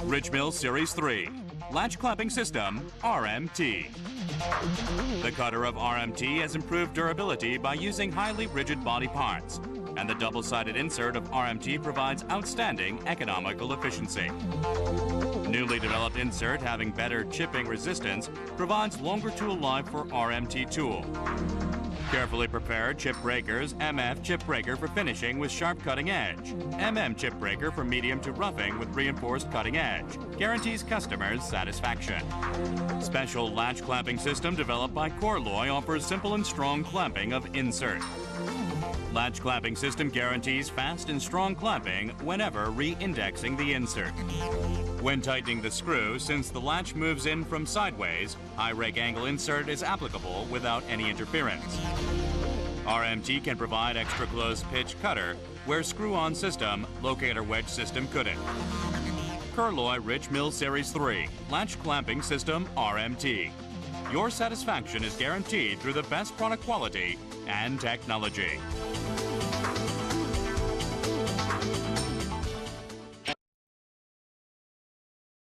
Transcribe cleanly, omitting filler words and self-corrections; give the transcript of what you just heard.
Richmill Series 3, Latch Clamping System, RMT. The cutter of RMT has improved durability by using highly rigid body parts, and the double-sided insert of RMT provides outstanding economical efficiency. Newly developed insert having better chipping resistance provides longer tool life for RMT tool. Carefully prepared chip breakers, MF chip breaker for finishing with sharp cutting edge. Chip breaker for medium to roughing with reinforced cutting edge. Guarantees customers satisfaction. Special latch clamping system developed by Corloy offers simple and strong clamping of insert. Latch clamping system guarantees fast and strong clamping whenever re-indexing the insert. When tightening the screw, since the latch moves in from sideways, high rake angle insert is applicable without any interference. RMT can provide extra close pitch cutter where screw-on system, locator wedge system couldn't. Corloy Richmill Series 3, Latch Clamping System RMT. Your satisfaction is guaranteed through the best product quality and technology.